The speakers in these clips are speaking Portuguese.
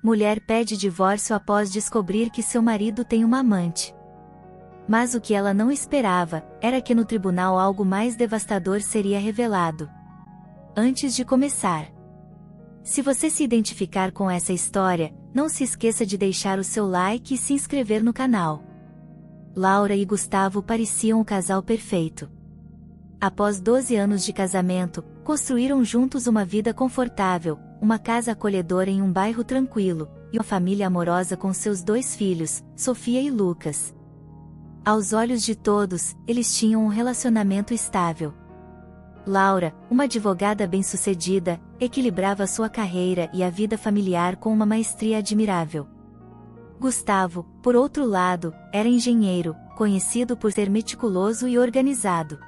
Mulher pede divórcio após descobrir que seu marido tem uma amante. Mas o que ela não esperava, era que no tribunal algo mais devastador seria revelado. Antes de começar. Se você se identificar com essa história, não se esqueça de deixar o seu like e se inscrever no canal. Laura e Gustavo pareciam o casal perfeito. Após 12 anos de casamento, construíram juntos uma vida confortável, uma casa acolhedora em um bairro tranquilo, e uma família amorosa com seus 2 filhos, Sofia e Lucas. Aos olhos de todos, eles tinham um relacionamento estável. Laura, uma advogada bem-sucedida, equilibrava sua carreira e a vida familiar com uma maestria admirável. Gustavo, por outro lado, era engenheiro, conhecido por ser meticuloso e organizado.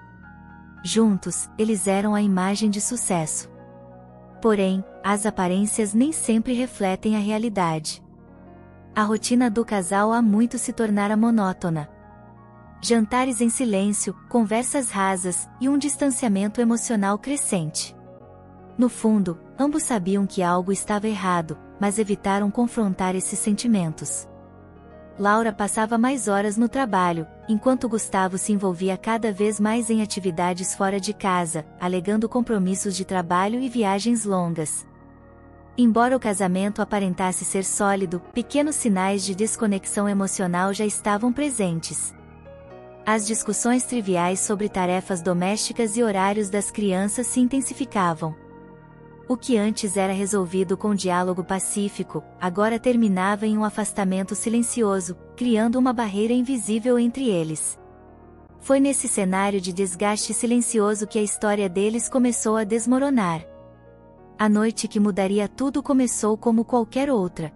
Juntos, eles eram a imagem de sucesso. Porém, as aparências nem sempre refletem a realidade. A rotina do casal há muito se tornara monótona. Jantares em silêncio, conversas rasas e um distanciamento emocional crescente. No fundo, ambos sabiam que algo estava errado, mas evitaram confrontar esses sentimentos. Laura passava mais horas no trabalho, enquanto Gustavo se envolvia cada vez mais em atividades fora de casa, alegando compromissos de trabalho e viagens longas. Embora o casamento aparentasse ser sólido, pequenos sinais de desconexão emocional já estavam presentes. As discussões triviais sobre tarefas domésticas e horários das crianças se intensificavam. O que antes era resolvido com diálogo pacífico, agora terminava em um afastamento silencioso, criando uma barreira invisível entre eles. Foi nesse cenário de desgaste silencioso que a história deles começou a desmoronar. A noite que mudaria tudo começou como qualquer outra.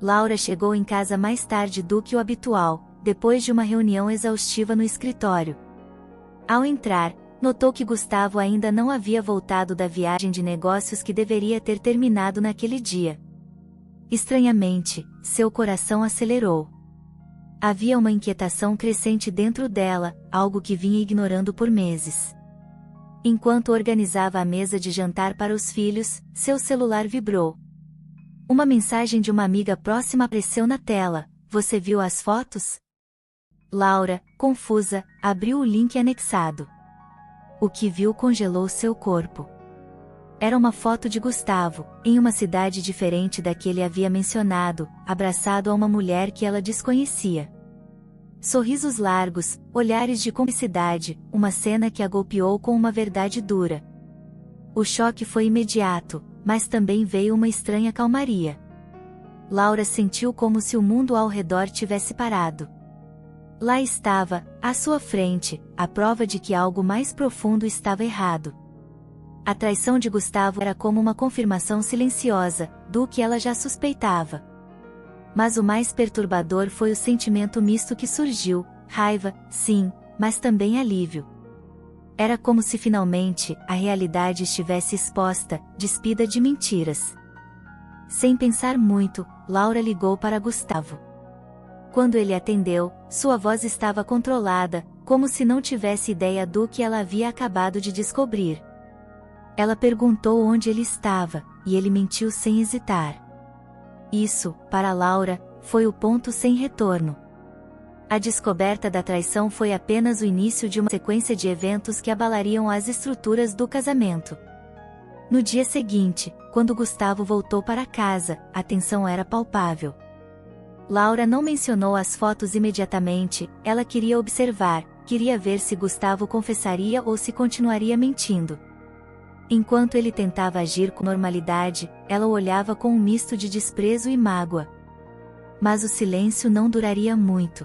Laura chegou em casa mais tarde do que o habitual, depois de uma reunião exaustiva no escritório. Ao entrar, notou que Gustavo ainda não havia voltado da viagem de negócios que deveria ter terminado naquele dia. Estranhamente, seu coração acelerou. Havia uma inquietação crescente dentro dela, algo que vinha ignorando por meses. Enquanto organizava a mesa de jantar para os filhos, seu celular vibrou. Uma mensagem de uma amiga próxima apareceu na tela. Você viu as fotos? Laura, confusa, abriu o link anexado. O que viu congelou seu corpo. Era uma foto de Gustavo, em uma cidade diferente da que ele havia mencionado, abraçado a uma mulher que ela desconhecia. Sorrisos largos, olhares de cumplicidade, uma cena que a golpeou com uma verdade dura. O choque foi imediato, mas também veio uma estranha calmaria. Laura sentiu como se o mundo ao redor tivesse parado. Lá estava, à sua frente, a prova de que algo mais profundo estava errado. A traição de Gustavo era como uma confirmação silenciosa, do que ela já suspeitava. Mas o mais perturbador foi o sentimento misto que surgiu, raiva, sim, mas também alívio. Era como se finalmente, a realidade estivesse exposta, despida de mentiras. Sem pensar muito, Laura ligou para Gustavo. Quando ele atendeu, sua voz estava controlada, como se não tivesse ideia do que ela havia acabado de descobrir. Ela perguntou onde ele estava, e ele mentiu sem hesitar. Isso, para Laura, foi o ponto sem retorno. A descoberta da traição foi apenas o início de uma sequência de eventos que abalariam as estruturas do casamento. No dia seguinte, quando Gustavo voltou para casa, a tensão era palpável. Laura não mencionou as fotos imediatamente, ela queria observar, queria ver se Gustavo confessaria ou se continuaria mentindo. Enquanto ele tentava agir com normalidade, ela o olhava com um misto de desprezo e mágoa. Mas o silêncio não duraria muito.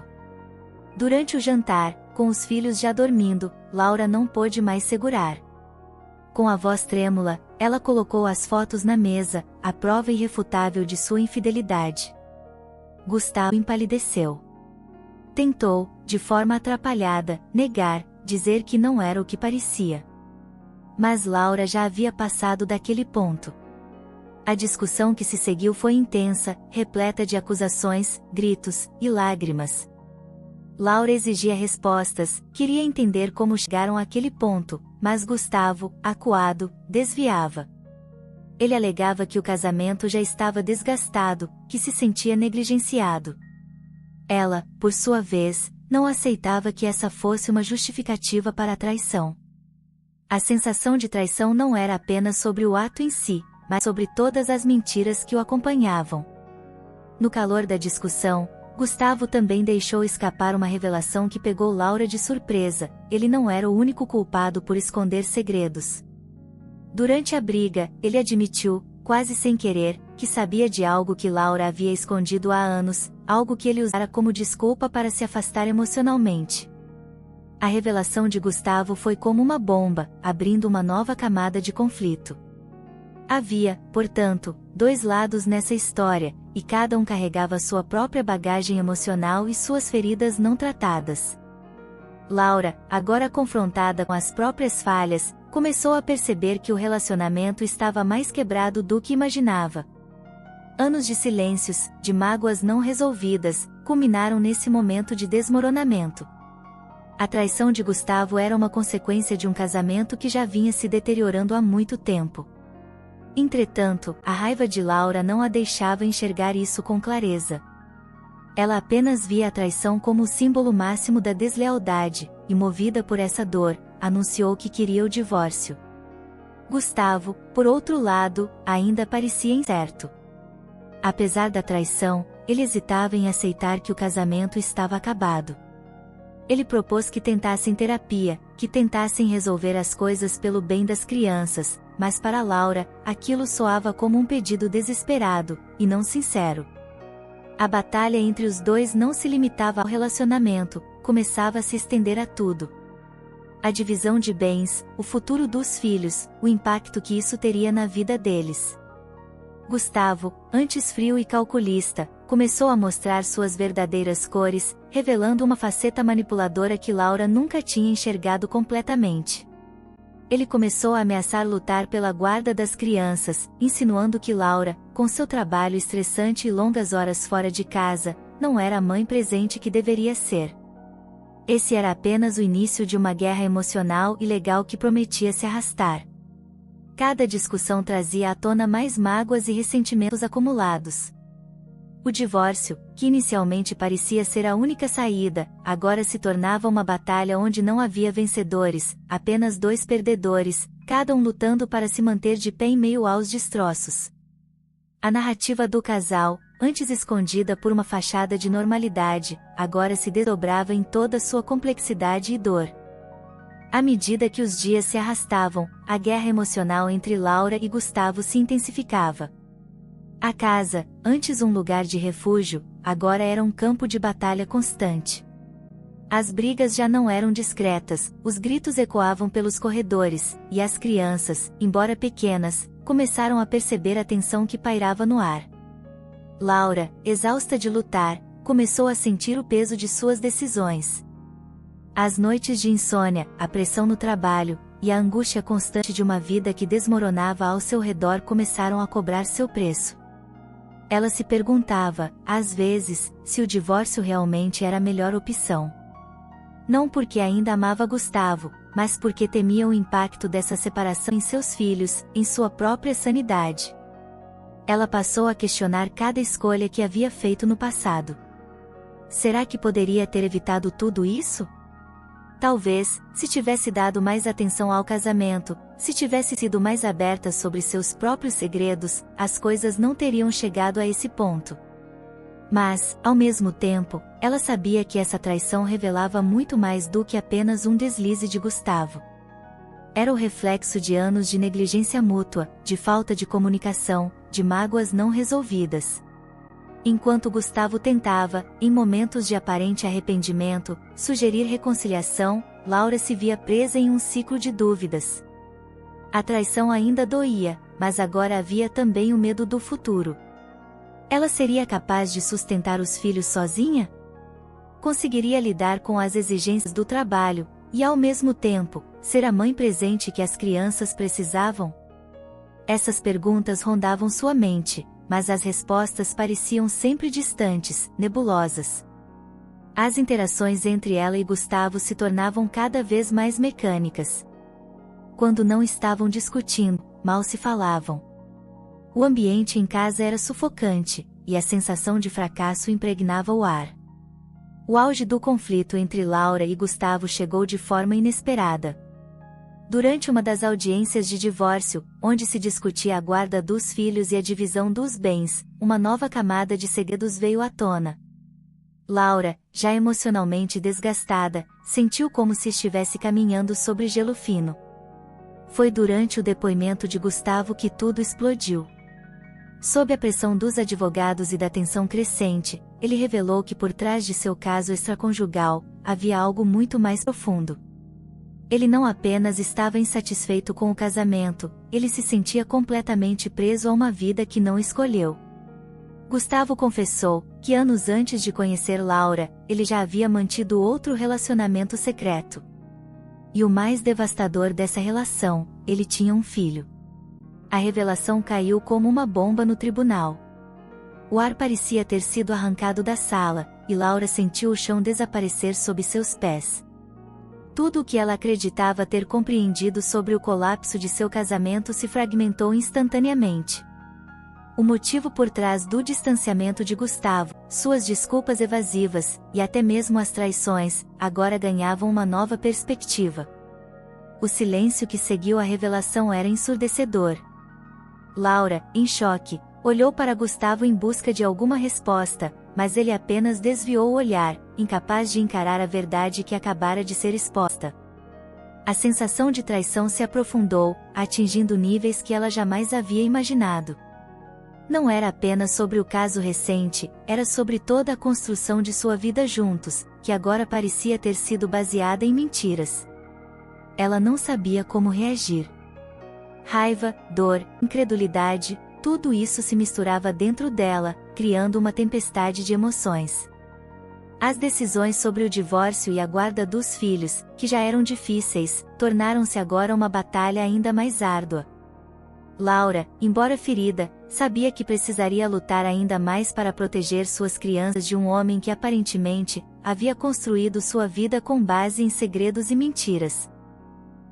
Durante o jantar, com os filhos já dormindo, Laura não pôde mais segurar. Com a voz trêmula, ela colocou as fotos na mesa, a prova irrefutável de sua infidelidade. Gustavo empalideceu. Tentou, de forma atrapalhada, negar, dizer que não era o que parecia. Mas Laura já havia passado daquele ponto. A discussão que se seguiu foi intensa, repleta de acusações, gritos e lágrimas. Laura exigia respostas, queria entender como chegaram àquele ponto, mas Gustavo, acuado, desviava. Ele alegava que o casamento já estava desgastado, que se sentia negligenciado. Ela, por sua vez, não aceitava que essa fosse uma justificativa para a traição. A sensação de traição não era apenas sobre o ato em si, mas sobre todas as mentiras que o acompanhavam. No calor da discussão, Gustavo também deixou escapar uma revelação que pegou Laura de surpresa: ele não era o único culpado por esconder segredos. Durante a briga, ele admitiu, quase sem querer, que sabia de algo que Laura havia escondido há anos, algo que ele usara como desculpa para se afastar emocionalmente. A revelação de Gustavo foi como uma bomba, abrindo uma nova camada de conflito. Havia, portanto, dois lados nessa história, e cada um carregava sua própria bagagem emocional e suas feridas não tratadas. Laura, agora confrontada com as próprias falhas, começou a perceber que o relacionamento estava mais quebrado do que imaginava. Anos de silêncios, de mágoas não resolvidas, culminaram nesse momento de desmoronamento. A traição de Gustavo era uma consequência de um casamento que já vinha se deteriorando há muito tempo. Entretanto, a raiva de Laura não a deixava enxergar isso com clareza. Ela apenas via a traição como o símbolo máximo da deslealdade, e movida por essa dor, anunciou que queria o divórcio. Gustavo, por outro lado, ainda parecia incerto. Apesar da traição, ele hesitava em aceitar que o casamento estava acabado. Ele propôs que tentassem terapia, que tentassem resolver as coisas pelo bem das crianças, mas para Laura, aquilo soava como um pedido desesperado, e não sincero. A batalha entre os dois não se limitava ao relacionamento, começava a se estender a tudo. A divisão de bens, o futuro dos filhos, o impacto que isso teria na vida deles. Gustavo, antes frio e calculista, começou a mostrar suas verdadeiras cores, revelando uma faceta manipuladora que Laura nunca tinha enxergado completamente. Ele começou a ameaçar lutar pela guarda das crianças, insinuando que Laura, com seu trabalho estressante e longas horas fora de casa, não era a mãe presente que deveria ser. Esse era apenas o início de uma guerra emocional e legal que prometia se arrastar. Cada discussão trazia à tona mais mágoas e ressentimentos acumulados. O divórcio, que inicialmente parecia ser a única saída, agora se tornava uma batalha onde não havia vencedores, apenas dois perdedores, cada um lutando para se manter de pé em meio aos destroços. A narrativa do casal, antes escondida por uma fachada de normalidade, agora se desdobrava em toda sua complexidade e dor. À medida que os dias se arrastavam, a guerra emocional entre Laura e Gustavo se intensificava. A casa, antes um lugar de refúgio, agora era um campo de batalha constante. As brigas já não eram discretas, os gritos ecoavam pelos corredores, e as crianças, embora pequenas, começaram a perceber a tensão que pairava no ar. Laura, exausta de lutar, começou a sentir o peso de suas decisões. As noites de insônia, a pressão no trabalho, e a angústia constante de uma vida que desmoronava ao seu redor começaram a cobrar seu preço. Ela se perguntava, às vezes, se o divórcio realmente era a melhor opção. Não porque ainda amava Gustavo, mas porque temia o impacto dessa separação em seus filhos, em sua própria sanidade. Ela passou a questionar cada escolha que havia feito no passado. Será que poderia ter evitado tudo isso? Talvez, se tivesse dado mais atenção ao casamento, se tivesse sido mais aberta sobre seus próprios segredos, as coisas não teriam chegado a esse ponto. Mas, ao mesmo tempo, ela sabia que essa traição revelava muito mais do que apenas um deslize de Gustavo. Era o reflexo de anos de negligência mútua, de falta de comunicação, de mágoas não resolvidas. Enquanto Gustavo tentava, em momentos de aparente arrependimento, sugerir reconciliação, Laura se via presa em um ciclo de dúvidas. A traição ainda doía, mas agora havia também o medo do futuro. Ela seria capaz de sustentar os filhos sozinha? Conseguiria lidar com as exigências do trabalho, e ao mesmo tempo, ser a mãe presente que as crianças precisavam? Essas perguntas rondavam sua mente, mas as respostas pareciam sempre distantes, nebulosas. As interações entre ela e Gustavo se tornavam cada vez mais mecânicas. Quando não estavam discutindo, mal se falavam. O ambiente em casa era sufocante, e a sensação de fracasso impregnava o ar. O auge do conflito entre Laura e Gustavo chegou de forma inesperada. Durante uma das audiências de divórcio, onde se discutia a guarda dos filhos e a divisão dos bens, uma nova camada de segredos veio à tona. Laura, já emocionalmente desgastada, sentiu como se estivesse caminhando sobre gelo fino. Foi durante o depoimento de Gustavo que tudo explodiu. Sob a pressão dos advogados e da tensão crescente, ele revelou que por trás de seu caso extraconjugal, havia algo muito mais profundo. Ele não apenas estava insatisfeito com o casamento, ele se sentia completamente preso a uma vida que não escolheu. Gustavo confessou que anos antes de conhecer Laura, ele já havia mantido outro relacionamento secreto. E o mais devastador dessa relação, ele tinha um filho. A revelação caiu como uma bomba no tribunal. O ar parecia ter sido arrancado da sala, e Laura sentiu o chão desaparecer sob seus pés. Tudo o que ela acreditava ter compreendido sobre o colapso de seu casamento se fragmentou instantaneamente. O motivo por trás do distanciamento de Gustavo, suas desculpas evasivas, e até mesmo as traições, agora ganhavam uma nova perspectiva. O silêncio que seguiu a revelação era ensurdecedor. Laura, em choque, olhou para Gustavo em busca de alguma resposta, mas ele apenas desviou o olhar, incapaz de encarar a verdade que acabara de ser exposta. A sensação de traição se aprofundou, atingindo níveis que ela jamais havia imaginado. Não era apenas sobre o caso recente, era sobre toda a construção de sua vida juntos, que agora parecia ter sido baseada em mentiras. Ela não sabia como reagir. Raiva, dor, incredulidade, tudo isso se misturava dentro dela, criando uma tempestade de emoções. As decisões sobre o divórcio e a guarda dos filhos, que já eram difíceis, tornaram-se agora uma batalha ainda mais árdua. Laura, embora ferida, sabia que precisaria lutar ainda mais para proteger suas crianças de um homem que aparentemente havia construído sua vida com base em segredos e mentiras.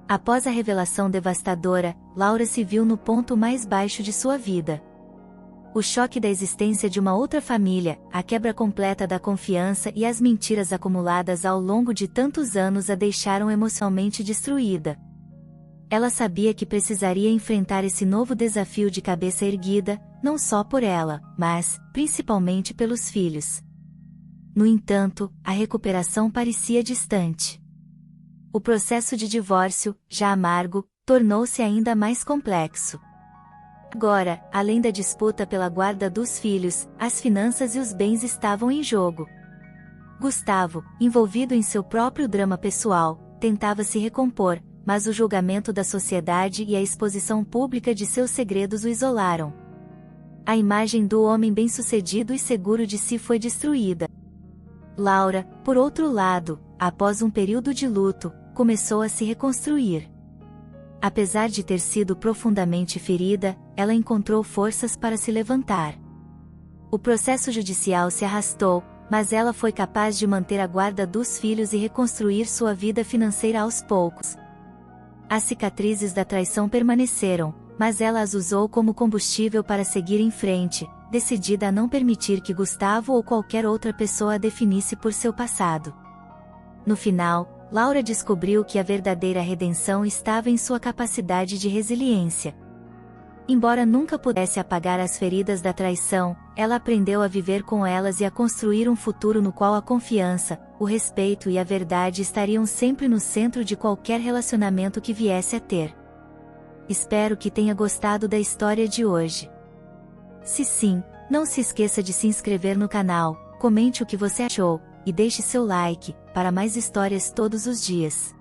Após a revelação devastadora, Laura se viu no ponto mais baixo de sua vida. O choque da existência de uma outra família, a quebra completa da confiança e as mentiras acumuladas ao longo de tantos anos a deixaram emocionalmente destruída. Ela sabia que precisaria enfrentar esse novo desafio de cabeça erguida, não só por ela, mas, principalmente pelos filhos. No entanto, a recuperação parecia distante. O processo de divórcio, já amargo, tornou-se ainda mais complexo. Agora, além da disputa pela guarda dos filhos, as finanças e os bens estavam em jogo. Gustavo, envolvido em seu próprio drama pessoal, tentava se recompor, mas o julgamento da sociedade e a exposição pública de seus segredos o isolaram. A imagem do homem bem-sucedido e seguro de si foi destruída. Laura, por outro lado, após um período de luto, começou a se reconstruir. Apesar de ter sido profundamente ferida, ela encontrou forças para se levantar. O processo judicial se arrastou, mas ela foi capaz de manter a guarda dos filhos e reconstruir sua vida financeira aos poucos. As cicatrizes da traição permaneceram, mas ela as usou como combustível para seguir em frente, decidida a não permitir que Gustavo ou qualquer outra pessoa a definisse por seu passado. No final, Laura descobriu que a verdadeira redenção estava em sua capacidade de resiliência. Embora nunca pudesse apagar as feridas da traição, ela aprendeu a viver com elas e a construir um futuro no qual a confiança, o respeito e a verdade estariam sempre no centro de qualquer relacionamento que viesse a ter. Espero que tenha gostado da história de hoje. Se sim, não se esqueça de se inscrever no canal, comente o que você achou, e deixe seu like, para mais histórias todos os dias.